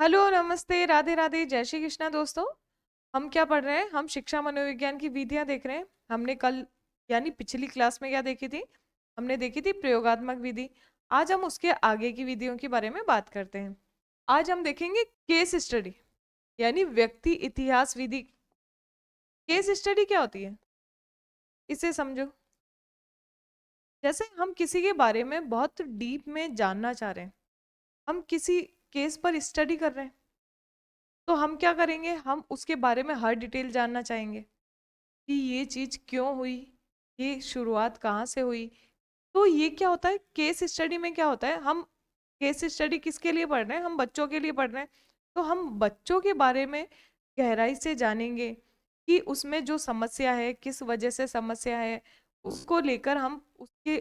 Hello, नमस्ते, राधे राधे, जय श्री कृष्णा दोस्तों। हम क्या पढ़ रहे हैं? हम शिक्षा मनोविज्ञान की विधियां देख रहे हैं। हमने कल यानी पिछली क्लास में क्या देखी थी? हमने देखी थी प्रयोगात्मक विधि। आज हम उसके आगे की विधियों के बारे में बात करते हैं। आज हम देखेंगे केस स्टडी यानी व्यक्ति इतिहास विधि। केस स्टडी क्या होती है, इसे समझो। जैसे हम किसी के बारे में बहुत डीप में जानना चाह रहे हैं, हम किसी केस पर स्टडी कर रहे हैं, तो हम क्या करेंगे? हम उसके बारे में हर डिटेल जानना चाहेंगे कि ये चीज क्यों हुई, ये शुरुआत कहाँ से हुई। तो ये क्या होता है केस स्टडी में? क्या होता है, हम केस स्टडी किसके लिए पढ़ रहे हैं? हम बच्चों के लिए पढ़ रहे हैं। तो हम बच्चों के बारे में गहराई से जानेंगे कि उसमें जो समस्या है, किस वजह से समस्या है, उसको लेकर हम उसके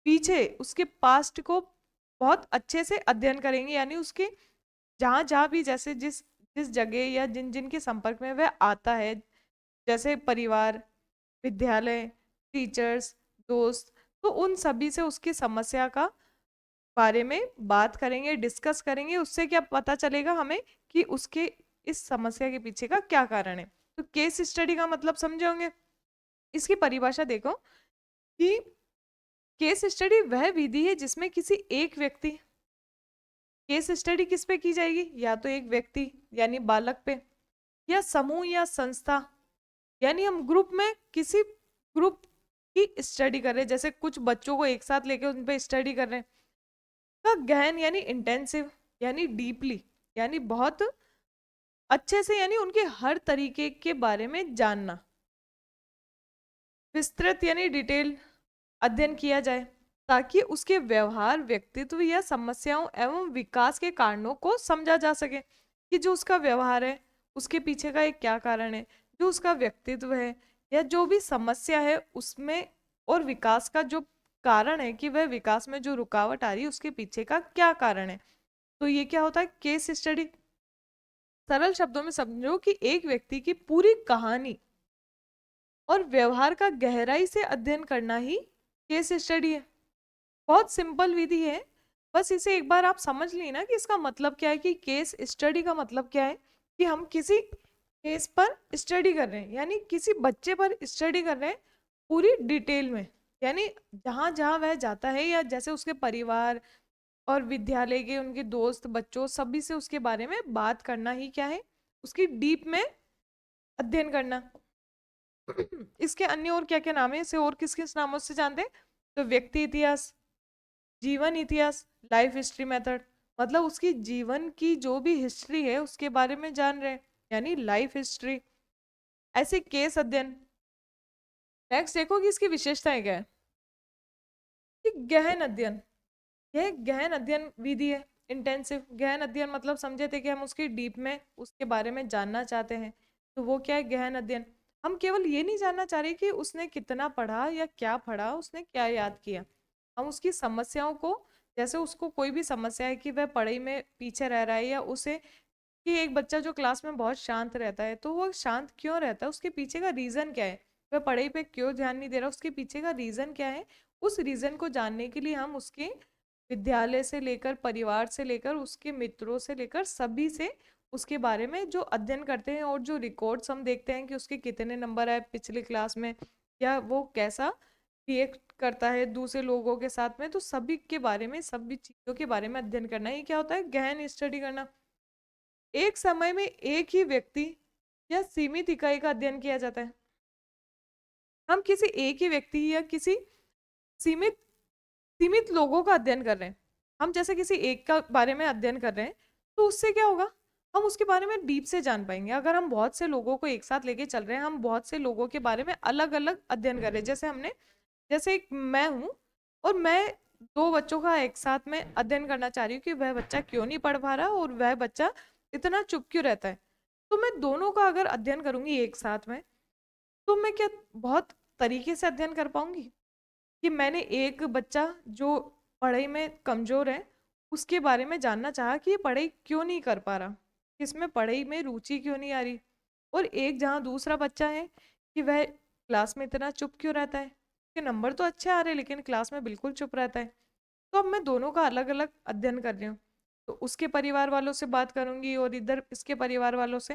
पीछे, उसके पास्ट को बहुत अच्छे से अध्ययन करेंगे। यानी उसके जहाँ जहाँ भी, जैसे जिस जिस जगह या जिन जिन के संपर्क में वह आता है, जैसे परिवार, विद्यालय, टीचर्स, दोस्त, तो उन सभी से उसकी समस्या का बारे में बात करेंगे, डिस्कस करेंगे। उससे क्या पता चलेगा हमें कि उसके इस समस्या के पीछे का क्या कारण है। तो केस स्टडी का मतलब समझे होंगे। इसकी परिभाषा देखो कि केस स्टडी वह विधि है जिसमें किसी एक व्यक्ति, केस स्टडी किस पे की जाएगी? या तो एक व्यक्ति यानी बालक पे, या समूह या संस्था, यानी हम ग्रुप में किसी ग्रुप की स्टडी कर रहे हैं, जैसे कुछ बच्चों को एक साथ लेके उन पे स्टडी कर रहे हैं। का गहन यानी इंटेंसिव, यानी डीपली, यानी बहुत अच्छे से, यानी उनके हर तरीके के बारे में जानना। विस्तृत यानी डिटेल अध्ययन किया जाए ताकि उसके व्यवहार, व्यक्तित्व या समस्याओं एवं विकास के कारणों को समझा जा सके कि जो उसका व्यवहार है उसके पीछे का एक क्या कारण है, जो उसका व्यक्तित्व है या जो भी समस्या है उसमें, और विकास का जो कारण है कि वह विकास में जो रुकावट आ रही है उसके पीछे का क्या कारण है। तो ये क्या होता है केस स्टडी। सरल शब्दों में समझो कि एक व्यक्ति की पूरी कहानी और व्यवहार का गहराई से अध्ययन करना ही केस स्टडी है। बहुत सिंपल विधि है। बस इसे एक बार आप समझ ली ना कि इसका मतलब क्या है, कि केस स्टडी का मतलब क्या है, कि हम किसी केस पर स्टडी कर रहे हैं, यानी किसी बच्चे पर स्टडी कर रहे हैं पूरी डिटेल में। यानी जहां जहां वह जाता है, या जैसे उसके परिवार और विद्यालय के उनके दोस्त, बच्चों, सभी से उसके बारे में बात करना ही क्या है, उसकी डीप में अध्ययन करना। इसके अन्य और क्या क्या नाम है, इसे और किस किस नामों से जानते हैं? तो व्यक्ति इतिहास, जीवन इतिहास, लाइफ हिस्ट्री मेथड, मतलब उसकी जीवन की जो भी हिस्ट्री है उसके बारे में जान रहे हैं, यानी लाइफ हिस्ट्री। ऐसे केस अध्ययन। नेक्स्ट देखो कि इसकी विशेषताएं क्या है। कि गहन अध्ययन, यह गहन अध्ययन विधि है। इंटेंसिव, गहन अध्ययन मतलब समझे थे कि हम उसकी डीप में उसके बारे में जानना चाहते हैं, तो वो क्या है गहन अध्ययन। हम केवल ये नहीं जानना चाह रहे कि उसने कितना पढ़ा या क्या पढ़ा, उसने क्या याद किया। हम उसकी समस्याओं को, जैसे उसको कोई भी समस्या है कि वह पढ़ाई में पीछे रह रहा है, या उसे, कि एक बच्चा जो क्लास में बहुत शांत रहता है, तो वो शांत क्यों रहता है, उसके पीछे का रीजन क्या है, वह पढ़ाई पे क्यों ध्यान नहीं दे रहा, उसके पीछे का रीजन क्या है। उस रीजन को जानने के लिए हम उसके विद्यालय से लेकर, परिवार से लेकर, उसके मित्रों से लेकर, सभी से उसके बारे में जो अध्ययन करते हैं, और जो रिकॉर्ड्स हम देखते हैं कि उसके कितने नंबर आए पिछली क्लास में, या वो कैसा रिएक्ट करता है दूसरे लोगों के साथ में, तो सभी के बारे में, सभी चीजों के बारे में अध्ययन करना ही क्या होता है गहन स्टडी करना। एक समय में एक ही व्यक्ति या सीमित इकाई का अध्ययन किया जाता है। हम किसी एक ही व्यक्ति या किसी सीमित सीमित लोगों का अध्ययन कर रहे हैं। हम जैसे किसी एक का बारे में अध्ययन कर रहे हैं, तो उससे क्या होगा, हम उसके बारे में डीप से जान पाएंगे। अगर हम बहुत से लोगों को एक साथ लेके चल रहे हैं, हम बहुत से लोगों के बारे में अलग अलग अध्ययन कर रहे हैं, जैसे हमने, जैसे एक मैं हूं, और मैं दो बच्चों का एक साथ में अध्ययन करना चाह रही हूँ कि वह बच्चा क्यों नहीं पढ़ पा रहा और वह बच्चा इतना चुप क्यों रहता है। तो मैं दोनों का अगर अध्ययन करूंगी एक साथ में, तो मैं क्या बहुत तरीके से अध्ययन कर पाऊंगी। कि मैंने एक बच्चा जो पढ़ाई में कमजोर है उसके बारे में जानना चाहा कि ये पढ़ाई क्यों नहीं कर पा रहा, इसमें पढ़ाई में रुचि क्यों नहीं आ रही। और एक जहाँ दूसरा बच्चा है कि वह क्लास में इतना चुप क्यों रहता है, उसके नंबर तो अच्छे आ रहे हैं लेकिन क्लास में बिल्कुल चुप रहता है। तो अब मैं दोनों का अलग अलग अध्ययन कर रही हूँ। तो उसके परिवार वालों से बात करूंगी और इधर इसके परिवार वालों से,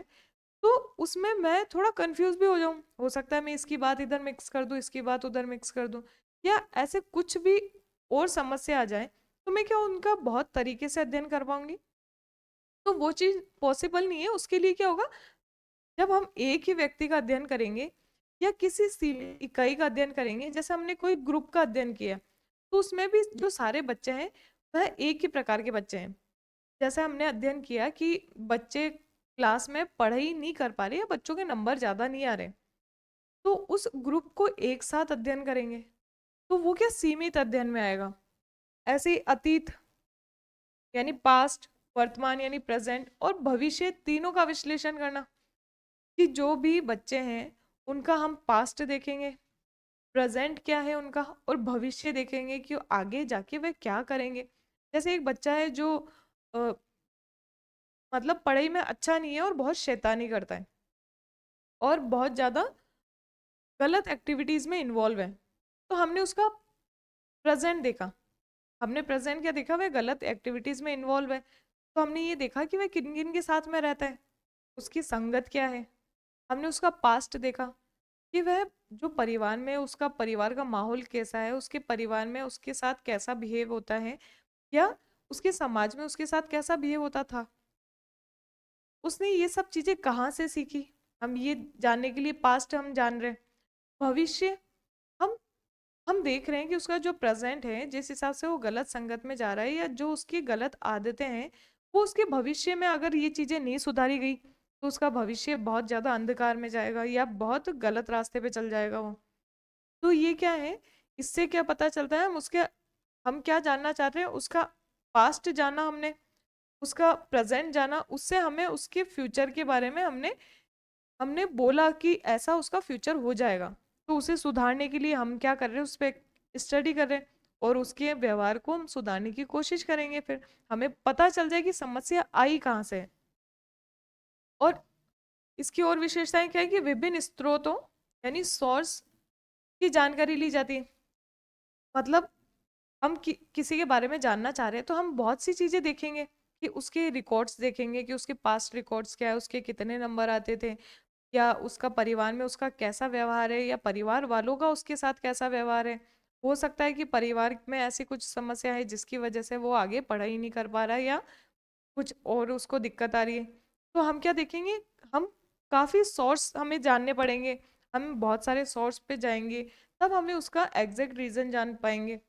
तो उसमें मैं थोड़ा कंफ्यूज भी हो जाऊं। हो सकता है मैं इसकी बात इधर मिक्स कर दूं, इसकी बात उधर मिक्स कर दूं, या ऐसे कुछ भी और समस्या आ जाए, तो मैं क्या उनका बहुत तरीके से अध्ययन कर पाऊंगी? तो वो चीज पॉसिबल नहीं है। उसके लिए क्या होगा, जब हम एक ही व्यक्ति का अध्ययन करेंगे या किसी सीमित इकाई का अध्ययन करेंगे, जैसे हमने कोई ग्रुप का अध्ययन किया, तो उसमें भी जो सारे बच्चे हैं वह एक ही प्रकार के बच्चे हैं। जैसे हमने अध्ययन किया कि बच्चे क्लास में पढ़ाई नहीं कर पा रहे या बच्चों के नंबर ज्यादा नहीं आ रहे, तो उस ग्रुप को एक साथ अध्ययन करेंगे, तो वो क्या सीमित अध्ययन में आएगा। ऐसे ही अतीत यानी पास्ट, वर्तमान यानी प्रेजेंट, और भविष्य, तीनों का विश्लेषण करना, कि जो भी बच्चे हैं उनका हम पास्ट देखेंगे, प्रेजेंट क्या है उनका, और भविष्य देखेंगे कि आगे जाके वे क्या करेंगे। जैसे एक बच्चा है जो अ, मतलब पढ़ाई में अच्छा नहीं है और बहुत शैतानी करता है और बहुत ज्यादा गलत एक्टिविटीज में इन्वॉल्व है, तो हमने उसका प्रेजेंट देखा। हमने प्रेजेंट क्या देखा, वह गलत एक्टिविटीज में इन्वॉल्व है, तो हमने ये देखा कि वह किन किन के साथ में रहता है, उसकी संगत क्या है। हमने उसका पास्ट देखा कि वह जो परिवार में, उसका परिवार का माहौल कैसा है, उसके परिवार में उसके साथ कैसा बिहेव होता है, या उसके समाज में उसके साथ कैसा बिहेव होता था, उसने ये सब चीजें कहाँ से सीखी। हम ये जानने के लिए पास्ट हम जान रहे हैं। भविष्य, हम हम देख रहे हैं कि उसका जो प्रेजेंट है, जिस हिसाब से वो गलत संगत में जा रहा है या जो उसकी गलत आदतें हैं, वो उसके भविष्य में अगर ये चीजें नहीं सुधारी गई, तो उसका भविष्य बहुत ज्यादा अंधकार में जाएगा या बहुत गलत रास्ते पे चल जाएगा वो। तो ये क्या है, इससे क्या पता चलता है, हम क्या जानना चाहते हैं, उसका पास्ट जाना हमने, उसका प्रेजेंट जाना, उससे हमें उसके फ्यूचर के बारे में हमने हमने बोला कि ऐसा उसका फ्यूचर हो जाएगा। तो उसे सुधारने के लिए हम क्या कर रहे हैं, उस पर स्टडी कर रहे हैं और उसके व्यवहार को हम सुधारने की कोशिश करेंगे, फिर हमें पता चल जाए कि समस्या आई कहाँ से है। और इसकी और विशेषताएं क्या है कि विभिन्न स्रोतों यानी सोर्स की जानकारी ली जाती है। मतलब हम किसी के बारे में जानना चाह रहे हैं, तो हम बहुत सी चीजें देखेंगे, कि उसके रिकॉर्ड्स देखेंगे कि उसके पास्ट रिकॉर्ड्स क्या है, उसके कितने नंबर आते थे, या उसका परिवार में उसका कैसा व्यवहार है, या परिवार वालों का उसके साथ कैसा व्यवहार है। हो सकता है कि परिवार में ऐसी कुछ समस्या है जिसकी वजह से वो आगे पढ़ाई नहीं कर पा रहा है, या कुछ और उसको दिक्कत आ रही है। तो हम क्या देखेंगे, हम काफी सोर्स हमें जानने पड़ेंगे, हम बहुत सारे सोर्स पे जाएंगे, तब हमें उसका एग्जैक्ट रीजन जान पाएंगे।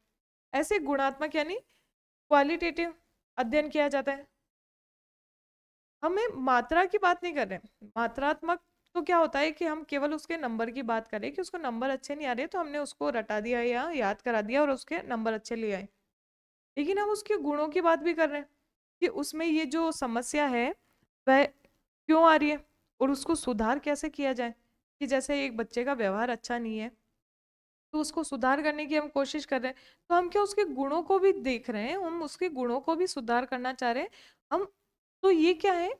ऐसे गुणात्मक यानी क्वालिटेटिव अध्ययन किया जाता है। हमें मात्रा की बात नहीं कर रहे। मात्रात्मक तो क्या होता है कि हम केवल उसके नंबर की बात करें, कि उसको नंबर अच्छे नहीं आ रहे तो हमने उसको रटा दिया या याद करा दिया और उसके नंबर अच्छे ले आए। लेकिन हम उसके गुणों की बात भी कर रहे हैं, कि उसमें ये जो समस्या है वह क्यों आ रही है और उसको सुधार कैसे किया जाए। कि जैसे एक बच्चे का व्यवहार अच्छा नहीं है, तो उसको सुधार करने की हम कोशिश कर रहे हैं, तो हम क्या उसके गुणों को भी देख रहे हैं, हम उसके गुणों को भी सुधार करना चाह रहे हैं हम। तो ये क्या है,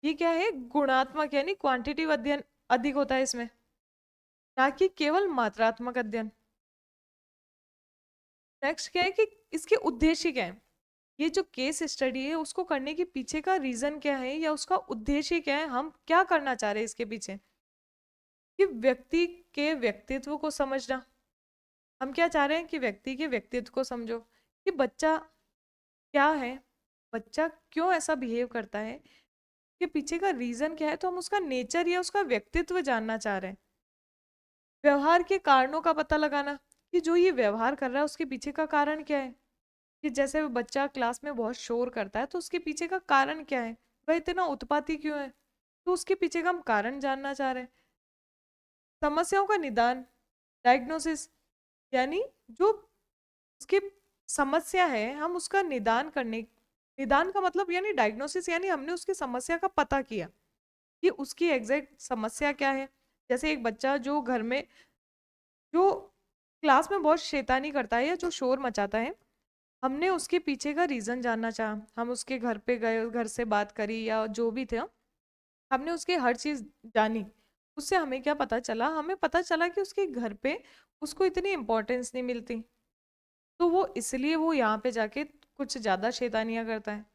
ये क्या है, गुणात्मक यानी क्वांटिटिव अध्ययन अधिक होता है इसमें, ना कि केवल मात्रात्मक अध्ययन। नेक्स्ट क्या है कि इसके उद्देश्य क्या है। ये जो केस स्टडी है उसको करने के पीछे का रीजन क्या है या उसका उद्देश्य क्या है, हम क्या करना चाह रहे हैं इसके पीछे। कि व्यक्ति के व्यक्तित्व को समझना, हम क्या चाह रहे हैं कि व्यक्ति के व्यक्तित्व को समझो, कि बच्चा क्या है, बच्चा क्यों ऐसा बिहेव करता है, कि पीछे का रीजन क्या है, तो हम उसका नेचर या उसका व्यक्तित्व जानना चाह रहे हैं। व्यवहार के कारणों का पता लगाना, कि जो ये व्यवहार कर रहा है उसके पीछे का कारण क्या है। कि जैसे वो बच्चा क्लास में बहुत शोर करता है, तो उसके पीछे का कारण क्या है, वह इतना उत्पाती क्यों है, तो उसके पीछे का हम कारण जानना चाह रहे हैं। समस्याओं का निदान, डायग्नोसिस, यानी जो उसकी समस्या है हम उसका निदान करने, निदान का मतलब यानी डायग्नोसिस, यानी हमने उसकी समस्या का पता किया कि उसकी एग्जैक्ट समस्या क्या है। जैसे एक बच्चा जो घर में, जो क्लास में बहुत शैतानी करता है या जो शोर मचाता है, हमने उसके पीछे का रीजन जानना चाहा, हम उसके घर पे गए, घर से बात करी या जो भी था, हमने उसकी हर चीज जानी। उससे हमें क्या पता चला, हमें पता चला कि उसके घर पे उसको इतनी इम्पोर्टेंस नहीं मिलती, तो वो इसलिए वो यहाँ पे जाके कुछ ज्यादा शैतानियां करता है।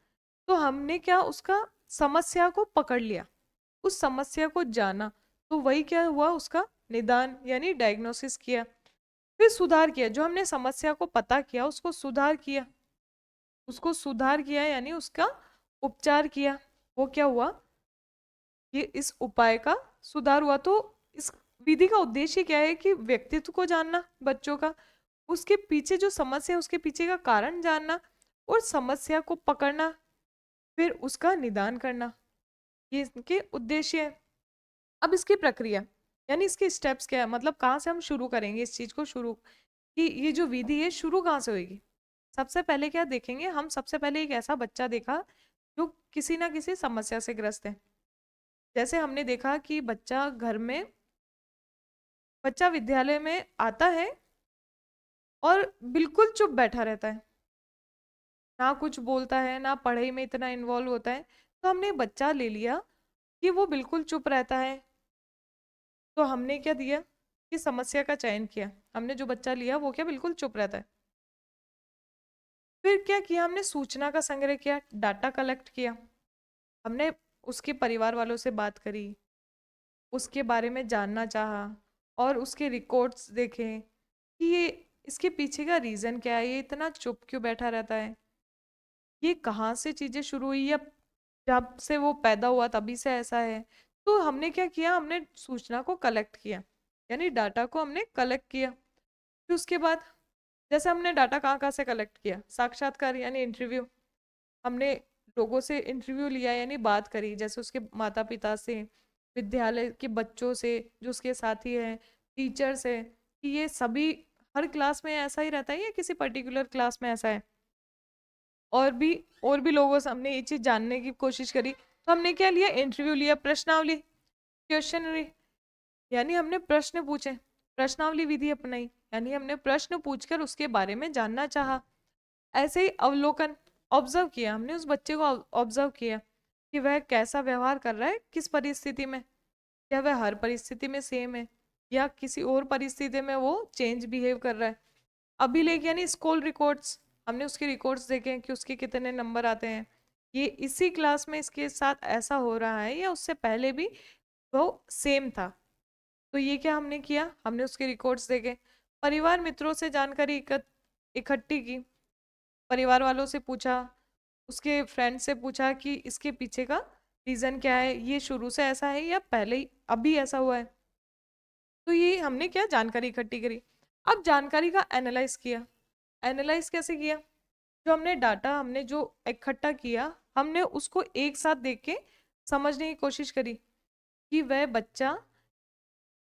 तो हमने क्या उसका समस्या को पकड़ लिया, उस समस्या को जाना, तो वही क्या हुआ, उसका निदान यानी डायग्नोसिस किया। फिर सुधार किया, जो हमने समस्या को पता किया उसको सुधार किया, उसको सुधार किया यानी उसका उपचार किया। वो क्या हुआ, ये इस उपाय का सुधार हुआ। तो इस विधि का उद्देश्य क्या है कि व्यक्तित्व को जानना बच्चों का, उसके पीछे जो समस्या है उसके पीछे का कारण जानना और समस्या को पकड़ना, फिर उसका निदान करना, ये इसके उद्देश्य है। अब इसकी प्रक्रिया यानी इसके स्टेप्स क्या है, मतलब कहाँ से हम शुरू करेंगे इस चीज को, शुरू कि ये जो विधि है शुरू कहाँ से होगी। सबसे पहले क्या देखेंगे हम, सबसे पहले एक ऐसा बच्चा देखा जो किसी ना किसी समस्या से ग्रस्त है। जैसे हमने देखा कि बच्चा विद्यालय में आता है और बिल्कुल चुप बैठा रहता है, ना कुछ बोलता है ना पढ़ाई में इतना इन्वॉल्व होता है। तो हमने बच्चा ले लिया कि वो बिल्कुल चुप रहता है, तो हमने क्या दिया कि समस्या का चयन किया, हमने जो बच्चा लिया वो क्या बिल्कुल चुप रहता है। फिर क्या किया, हमने सूचना का संग्रह किया, डाटा कलेक्ट किया, हमने उसके परिवार वालों से बात करी, उसके बारे में जानना चाहा और उसके रिकॉर्ड्स देखे कि ये इसके पीछे का रीजन क्या है, ये इतना चुप क्यों बैठा रहता है, ये कहाँ से चीजें शुरू हुई या जब से वो पैदा हुआ तभी से ऐसा है। तो हमने क्या किया, हमने सूचना को कलेक्ट किया यानी डाटा को हमने कलेक्ट किया। फिर उसके बाद जैसे हमने डाटा कहाँ कहाँ से कलेक्ट किया, साक्षात्कार यानी इंटरव्यू, हमने लोगों से इंटरव्यू लिया यानी बात करी, जैसे उसके माता पिता से, विद्यालय के बच्चों से जो उसके साथी हैं, टीचर से, कि ये सभी हर क्लास में ऐसा ही रहता है या किसी पर्टिकुलर क्लास में ऐसा है। और भी और भी लोगों से हमने ये चीज जानने की कोशिश करी। तो हमने क्या लिया, इंटरव्यू लिया, प्रश्नावली, क्वेश्चनरी, यानी हमने प्रश्न पूछे, प्रश्नावली विधि अपनाई यानी हमने प्रश्न पूछकर उसके बारे में जानना चाहा। ऐसे ही अवलोकन, ऑब्जर्व किया, हमने उस बच्चे को ऑब्जर्व किया कि वह कैसा व्यवहार कर रहा है किस परिस्थिति में, क्या वह हर परिस्थिति में सेम है या किसी और परिस्थिति में वो चेंज बिहेव कर रहा है। अभिलेख यानी स्कूल रिकॉर्ड्स, हमने उसके रिकॉर्ड्स देखे कि उसके कितने नंबर आते हैं, ये इसी क्लास में इसके साथ ऐसा हो रहा है या उससे पहले भी वो सेम था। तो ये क्या हमने किया, हमने उसके रिकॉर्ड्स देखे। परिवार मित्रों से जानकारी इकट्ठी की, परिवार वालों से पूछा, उसके फ्रेंड से पूछा कि इसके पीछे का रीजन क्या है, ये शुरू से ऐसा है या पहले ही अभी ऐसा हुआ है। तो ये हमने क्या जानकारी इकट्ठी करी। अब जानकारी का एनालाइज किया, एनालाइज कैसे किया, जो हमने डाटा हमने जो इकट्ठा किया हमने उसको एक साथ देख के समझने की कोशिश करी कि वह बच्चा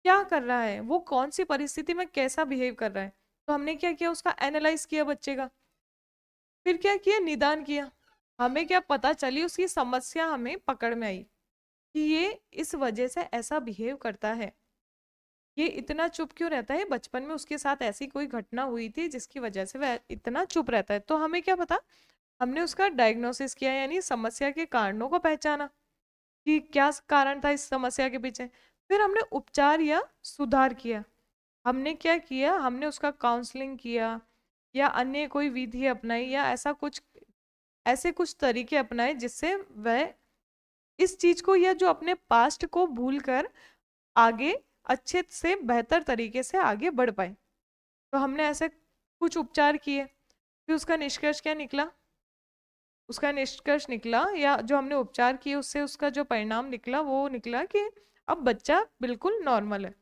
क्या कर रहा है, वो कौन सी परिस्थिति में कैसा बिहेव कर रहा है। तो हमने क्या किया, उसका एनालाइज किया बच्चे का। फिर क्या किया, निदान किया, हमें क्या पता चली, उसकी समस्या हमें पकड़ में आई कि ये इस वजह से ऐसा बिहेव करता है, ये इतना चुप क्यों रहता है, बचपन में उसके साथ ऐसी कोई घटना हुई थी जिसकी वजह से वह इतना चुप रहता है। तो हमें क्या पता, हमने उसका डायग्नोसिस किया यानी समस्या के कारणों को पहचाना कि क्या कारण था इस समस्या के पीछे। फिर हमने उपचार या सुधार किया, हमने क्या किया, हमने उसका काउंसलिंग किया या अन्य कोई विधि अपनाई या ऐसे कुछ तरीके अपनाए जिससे वह इस चीज को या जो अपने पास्ट को भूलकर आगे अच्छे से बेहतर तरीके से आगे बढ़ पाए। तो हमने ऐसे कुछ उपचार किए। फिर उसका निष्कर्ष क्या निकला, उसका निष्कर्ष निकला या जो हमने उपचार किए उससे उसका जो परिणाम निकला वो निकला कि अब बच्चा बिल्कुल नॉर्मल है।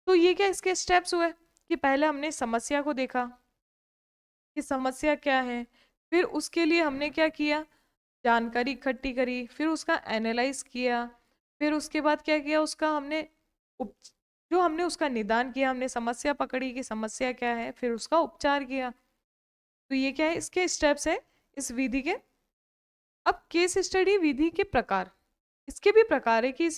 तो ये क्या इसके स्टेप्स हुए कि पहले हमने समस्या को देखा कि समस्या क्या है, फिर उसके लिए हमने क्या किया, जानकारी इकट्ठी करी, फिर उसका एनालाइज किया, फिर उसके बाद क्या किया, उसका हमने उप जो हमने उसका निदान किया, हमने समस्या पकड़ी कि समस्या क्या है, फिर उसका उपचार किया। तो ये क्या है, इसके स्टेप्स है इस विधि के। अब केस स्टडी विधि के प्रकार, इसके भी प्रकार है कि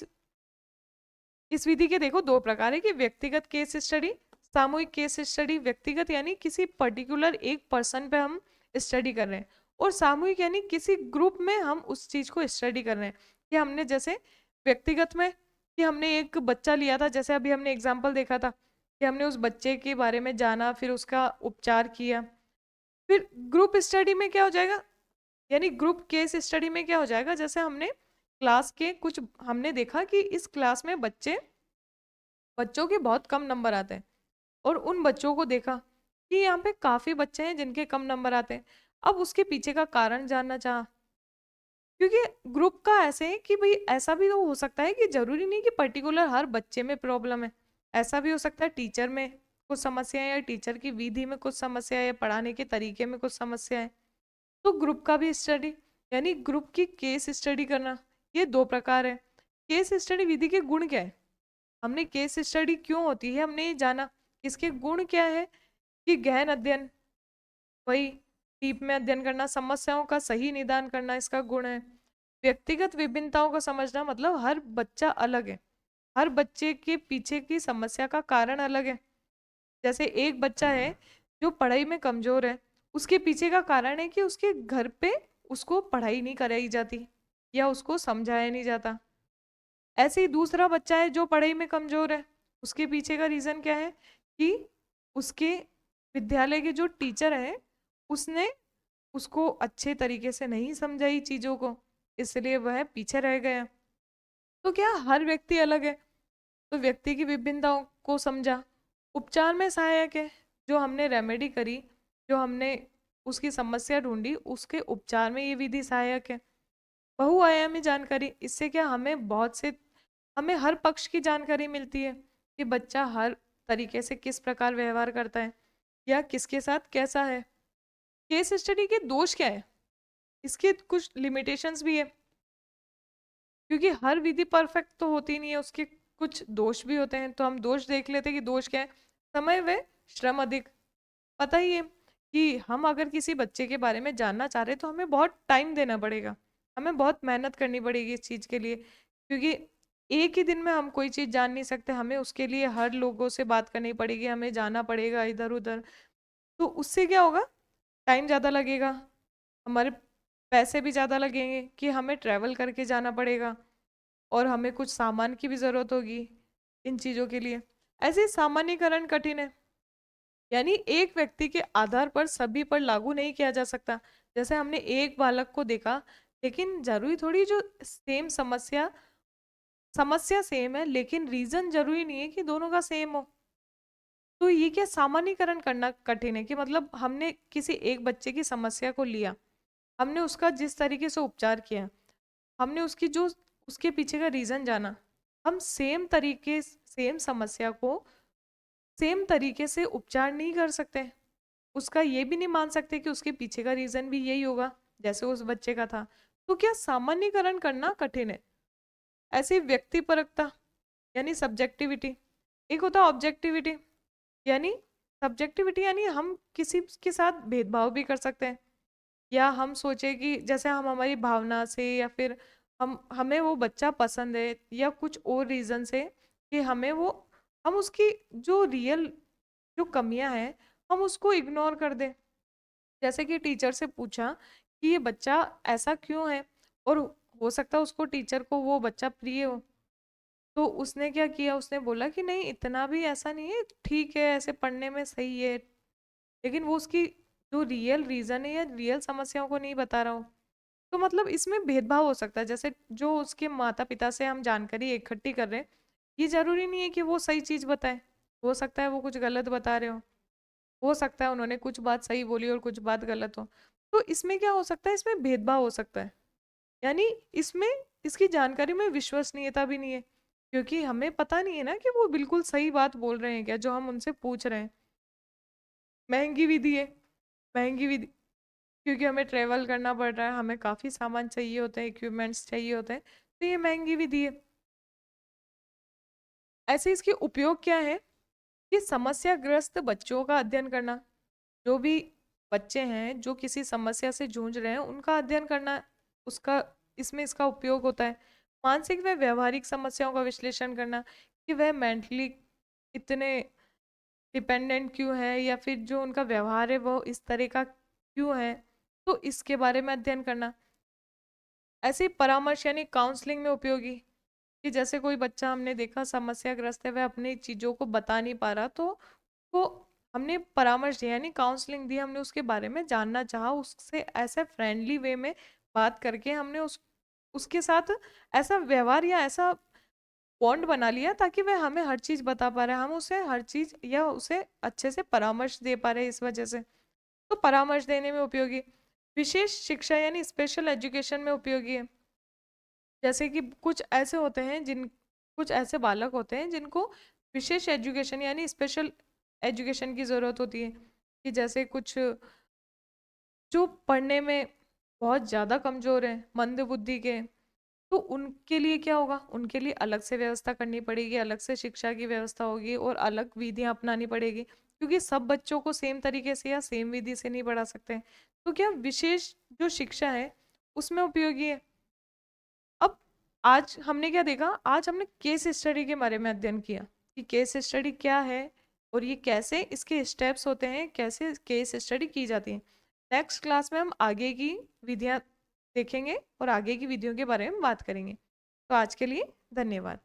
इस विधि के देखो दो प्रकार है कि व्यक्तिगत केस स्टडी, सामूहिक केस स्टडी, व्यक्तिगत यानी किसी पर्टिकुलर एक पर्सन पे हम स्टडी कर रहे हैं, और सामूहिक यानी किसी ग्रुप में हम उस चीज को स्टडी कर रहे हैं। कि हमने जैसे व्यक्तिगत में कि हमने एक बच्चा लिया था, जैसे अभी हमने एग्जाम्पल देखा था कि हमने उस बच्चे के बारे में जाना, फिर उसका उपचार किया। फिर ग्रुप स्टडी में क्या हो जाएगा, यानी ग्रुप केस स्टडी में क्या हो जाएगा, जैसे हमने क्लास के कुछ हमने देखा कि इस क्लास में बच्चों के बहुत कम नंबर आते हैं, और उन बच्चों को देखा कि यहाँ पे काफी बच्चे हैं जिनके कम नंबर आते हैं। अब उसके पीछे का कारण जानना चाहा, क्योंकि ग्रुप का ऐसे है कि भाई ऐसा भी तो हो सकता है कि जरूरी नहीं कि पर्टिकुलर हर बच्चे में प्रॉब्लम है। ऐसा भी हो सकता है टीचर में कुछ समस्या है, या टीचर की विधि में कुछ समस्या है, या पढ़ाने के तरीके में कुछ समस्या है। तो ग्रुप का भी स्टडी, यानी ग्रुप की केस स्टडी करना, ये दो प्रकार है। केस स्टडी विधि के गुण क्या है, हमने केस स्टडी क्यों होती है हमने ये जाना। इसके गुण क्या है कि गहन अध्ययन, वही डीप में अध्ययन करना, समस्याओं का सही निदान करना इसका गुण है। व्यक्तिगत विभिन्नताओं को समझना, मतलब हर बच्चा अलग है, हर बच्चे के पीछे की समस्या का कारण अलग है। जैसे एक बच्चा है जो पढ़ाई में कमजोर है, उसके पीछे का कारण है कि उसके घर पे उसको पढ़ाई नहीं कराई जाती, या उसको समझाया नहीं जाता। ऐसे ही दूसरा बच्चा है जो पढ़ाई में कमजोर है, उसके पीछे का रीजन क्या है कि उसके विद्यालय के जो टीचर है उसने उसको अच्छे तरीके से नहीं समझाई चीजों को, इसलिए वह पीछे रह गया। तो क्या हर व्यक्ति अलग है, तो व्यक्ति की विभिन्नताओं को समझा। उपचार में सहायक है, जो हमने रेमेडी करी, जो हमने उसकी समस्या ढूंढी, उसके उपचार में ये विधि सहायक है। बहुआयामी जानकारी, इससे क्या हमें हर पक्ष की जानकारी मिलती है कि बच्चा हर तरीके से किस प्रकार व्यवहार करता है, या किसके साथ कैसा है। केस स्टडी के दोष क्या है, इसके कुछ लिमिटेशंस भी है, क्योंकि हर विधि परफेक्ट तो होती नहीं है, उसके कुछ दोष भी होते हैं। तो हम दोष देख लेते हैं कि दोष क्या है। समय व श्रम अधिक, पता ही है कि हम अगर किसी बच्चे के बारे में जानना चाह रहे हैं तो हमें बहुत टाइम देना पड़ेगा, हमें बहुत मेहनत करनी पड़ेगी इस चीज के लिए, क्योंकि एक ही दिन में हम कोई चीज जान नहीं सकते, हमें उसके लिए हर लोगों से बात करनी पड़ेगी, हमें जाना पड़ेगा इधर उधर। तो उससे क्या होगा, टाइम ज़्यादा लगेगा, हमारे पैसे भी ज़्यादा लगेंगे कि हमें ट्रैवल करके जाना पड़ेगा, और हमें कुछ सामान की भी ज़रूरत होगी इन चीज़ों के लिए। ऐसे सामान्यकरण कठिन है, यानी एक व्यक्ति के आधार पर सभी पर लागू नहीं किया जा सकता। जैसे हमने एक बालक को देखा, लेकिन जरूरी थोड़ी जो सेम समस्या समस्या सेम है, लेकिन रीजन जरूरी नहीं है कि दोनों का सेम हो। तो ये क्या सामान्यकरण करना कठिन है, कि मतलब हमने किसी एक बच्चे की समस्या को लिया, हमने उसका जिस तरीके से उपचार किया, हमने उसकी जो उसके पीछे का रीजन जाना, हम सेम समस्या को सेम तरीके से उपचार नहीं कर सकते। उसका ये भी नहीं मान सकते कि उसके पीछे का रीजन भी यही होगा जैसे उस बच्चे का था। तो क्या सामान्यकरण करना कठिन है। ऐसी व्यक्तिपरकता, यानी सब्जेक्टिविटी, एक होता है ऑब्जेक्टिविटी, यानी सब्जेक्टिविटी, यानी हम किसी के साथ भेदभाव भी कर सकते हैं, या हम सोचे कि जैसे हम हमारी भावना से, या फिर हमें वो बच्चा पसंद है, या कुछ और रीजन से कि हम उसकी जो रियल जो कमियां हैं हम उसको इग्नोर कर दें। जैसे कि टीचर से पूछा कि ये बच्चा ऐसा क्यों है, और हो सकता है उसको टीचर को वो बच्चा प्रिय हो, तो उसने क्या किया, उसने बोला कि नहीं इतना भी ऐसा नहीं है, ठीक है ऐसे पढ़ने में सही है, लेकिन वो उसकी जो रियल रीजन है या रियल समस्याओं को नहीं बता रहा हो। तो मतलब इसमें भेदभाव हो सकता है, जैसे जो उसके माता पिता से हम जानकारी इकट्ठी कर रहे हैं, ये जरूरी नहीं है कि वो सही चीज बताए, हो सकता है वो कुछ गलत बता रहे हो सकता है उन्होंने कुछ बात सही बोली और कुछ बात गलत हो। तो इसमें क्या हो सकता है, इसमें भेदभाव हो सकता है, यानी इसमें इसकी जानकारी में विश्वसनीयता भी नहीं है, क्योंकि हमें पता नहीं है ना कि वो बिल्कुल सही बात बोल रहे हैं क्या जो हम उनसे पूछ रहे हैं। महंगी विधि है, महंगी विधि, क्योंकि हमें ट्रेवल करना पड़ रहा है, हमें काफी सामान चाहिए होते हैं, इक्विपमेंट्स चाहिए होते हैं, तो ये महंगी विधि है। ऐसे इसके उपयोग क्या है कि समस्याग्रस्त बच्चों का अध्ययन करना, जो भी बच्चे हैं जो किसी समस्या से जूझ रहे हैं उनका अध्ययन करना, उसका इसमें इसका उपयोग होता है। मानसिक व व्यवहारिक समस्याओं का विश्लेषण करना, कि वह मेंटली इतने डिपेंडेंट क्यों है, या फिर जो उनका व्यवहार है वो इस तरह का क्यों है, तो इसके बारे में अध्ययन करना। ऐसे ही परामर्श यानी काउंसलिंग में उपयोगी, कि जैसे कोई बच्चा हमने देखा समस्याग्रस्त है, वह अपनी चीजों को बता नहीं पा रहा, तो वो हमने परामर्श दिया यानी काउंसलिंग दी, हमने उसके बारे में जानना चाहा, उससे ऐसे फ्रेंडली वे में बात करके हमने उसके साथ ऐसा व्यवहार या ऐसा बॉन्ड बना लिया ताकि वह हमें हर चीज़ बता पा रहा है, हम उसे हर चीज़ या उसे अच्छे से परामर्श दे पा रहे हैं इस वजह से। तो परामर्श देने में उपयोगी। विशेष शिक्षा यानी स्पेशल एजुकेशन में उपयोगी है। जैसे कि कुछ ऐसे बालक होते हैं जिनको विशेष एजुकेशन यानी स्पेशल एजुकेशन की ज़रूरत होती है, कि जैसे कुछ जो पढ़ने में बहुत ज़्यादा कमज़ोर हैं, मंद बुद्धि के, तो उनके लिए क्या होगा? उनके लिए अलग से व्यवस्था करनी पड़ेगी, अलग से शिक्षा की व्यवस्था होगी और अलग विधियाँ अपनानी पड़ेगी, क्योंकि सब बच्चों को सेम तरीके से या सेम विधि से नहीं पढ़ा सकते हैं। तो क्या विशेष जो शिक्षा है, उसमें उपयोगी है। अब आज हमने क्या देखा? आज हमने केस स्टडी के बारे में अध्ययन किया कि केस स्टडी क्या है और ये कैसे इसके स्टेप्स होते हैं, कैसे केस स्टडी की जाती है। नेक्स्ट क्लास में हम आगे की विधियाँ देखेंगे और आगे की विधियों के बारे में बात करेंगे। तो आज के लिए धन्यवाद।